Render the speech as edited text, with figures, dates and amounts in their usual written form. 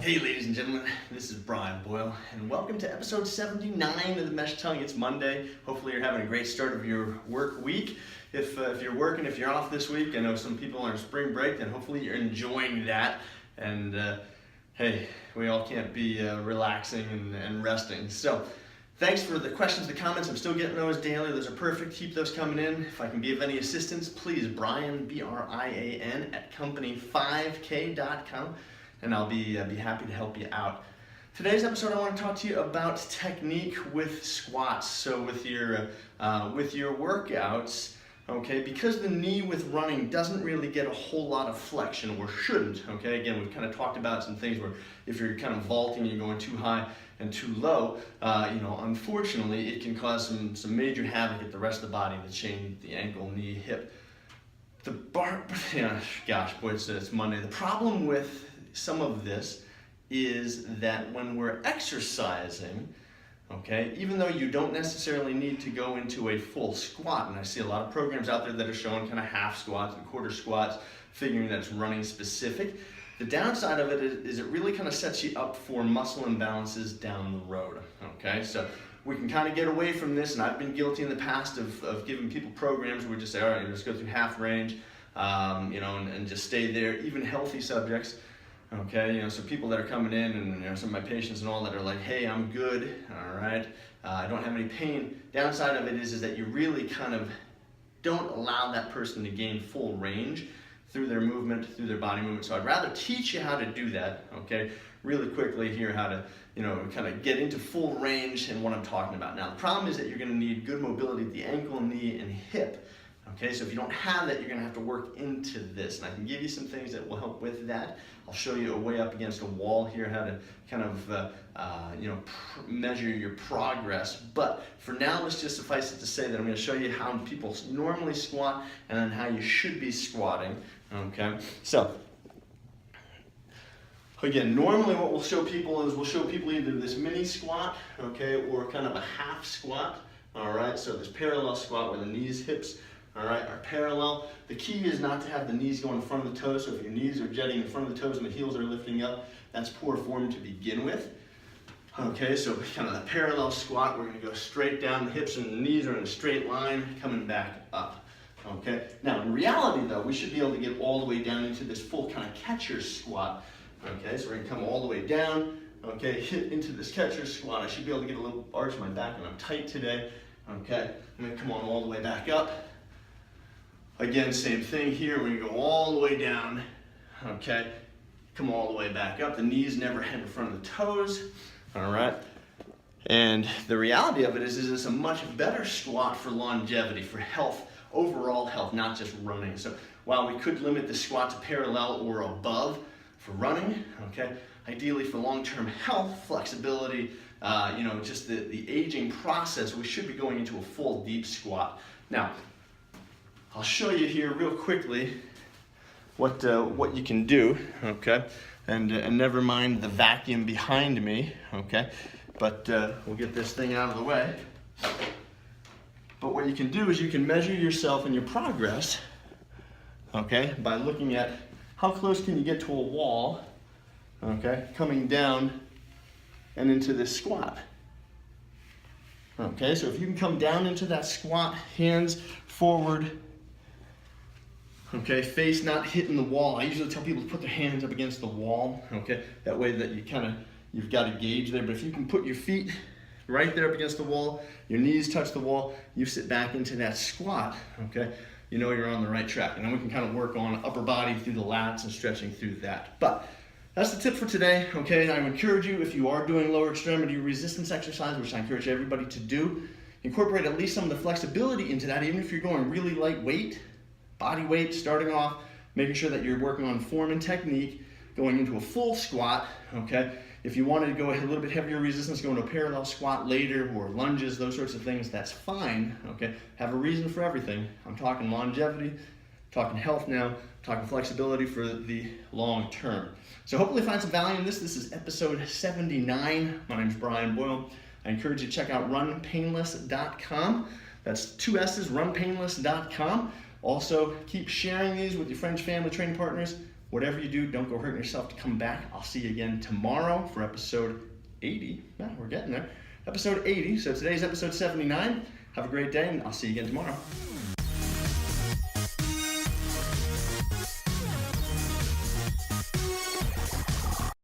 Hey ladies and gentlemen, this is Brian Boyle and welcome to episode 79 of the Mesh Tongue. It's Monday. Hopefully you're having a great start of your work week. If you're working, if you're off this week, I know some people are on spring break, then hopefully you're enjoying that. And hey, we all can't be relaxing and resting. So thanks for the questions, the comments. I'm still getting those daily. Those are perfect. Keep those coming in. If I can be of any assistance, please, Brian, B-R-I-A-N, at company5k.com. And I'll be happy to help you out. Today's episode, I want to talk to you about technique with squats. So with your workouts, okay, because the knee with running doesn't really get a whole lot of flexion, or shouldn't. Okay, again, we've kind of talked about some things where if you're kind of vaulting, you're going too high and too low. Unfortunately, it can cause some major havoc at the rest of the body, the chain, the ankle, knee, hip. It's Monday. The problem with some of this is that when we're exercising, okay, even though you don't necessarily need to go into a full squat, and I see a lot of programs out there that are showing kind of half squats and quarter squats, figuring that it's running specific. The downside of it is it really kind of sets you up for muscle imbalances down the road, okay? So we can kind of get away from this, and I've been guilty in the past of giving people programs where we just say, all right, just go through half range, and just stay there, even healthy subjects. Okay, so people that are coming in and some of my patients and all that are like, hey, I'm good, all right, I don't have any pain. Downside of it is that you really kind of don't allow that person to gain full range through their movement, through their body movement. So I'd rather teach you how to do that, okay, really quickly here, how to, kind of get into full range and what I'm talking about. Now, the problem is that you're going to need good mobility at the ankle, knee, and hip. Okay, so if you don't have that, you're going to have to work into this. And I can give you some things that will help with that. I'll show you a way up against a wall here, how to kind of, measure your progress. But for now, let's just suffice it to say that I'm going to show you how people normally squat and then how you should be squatting. Okay, so again, normally what we'll show people is we'll show people either this mini squat, okay, or kind of a half squat. All right, so this parallel squat where the knees, hips, all right, are parallel. The key is not to have the knees go in front of the toes. So if your knees are jetting in front of the toes and the heels are lifting up, that's poor form to begin with. Okay, so kind of the parallel squat, we're going to go straight down. The hips and the knees are in a straight line, coming back up. Okay, now in reality though, we should be able to get all the way down into this full kind of catcher squat. Okay, so we're going to come all the way down. Okay, hit into this catcher squat. I should be able to get a little arch in my back when I'm tight today. Okay, I'm going to come on all the way back up. Again, same thing here. We're going to go all the way down, okay? Come all the way back up. The knees never head in front of the toes, all right? And the reality of it is it's a much better squat for longevity, for health, overall health, not just running. So while we could limit the squat to parallel or above for running, okay, ideally for long-term health, flexibility, just the aging process, we should be going into a full deep squat. Now, I'll show you here real quickly what you can do, okay? And never mind the vacuum behind me, okay? But we'll get this thing out of the way. But what you can do is you can measure yourself and your progress, okay, by looking at how close can you get to a wall, okay, coming down and into this squat. Okay, so if you can come down into that squat, hands forward, okay, face not hitting the wall. I usually tell people to put their hands up against the wall, okay? That way that you've got a gauge there. But if you can put your feet right there up against the wall, your knees touch the wall, you sit back into that squat, okay? You know you're on the right track. And then we can kind of work on upper body through the lats and stretching through that. But that's the tip for today, okay? I encourage you, if you are doing lower extremity resistance exercise, which I encourage everybody to do, incorporate at least some of the flexibility into that, even if you're going really lightweight, body weight, starting off, making sure that you're working on form and technique, going into a full squat, okay? If you wanted to go a little bit heavier resistance, go into a parallel squat later, or lunges, those sorts of things, that's fine, okay? Have a reason for everything. I'm talking longevity, talking health now, talking flexibility for the long term. So hopefully find some value in this. This is episode 79. My name's Brian Boyle. I encourage you to check out runpainless.com. That's 2 S's, runpainless.com. Also, keep sharing these with your friends, family, training partners. Whatever you do, don't go hurting yourself to come back. I'll see you again tomorrow for episode 80. Yeah, we're getting there. Episode 80. So today's episode 79. Have a great day, and I'll see you again tomorrow.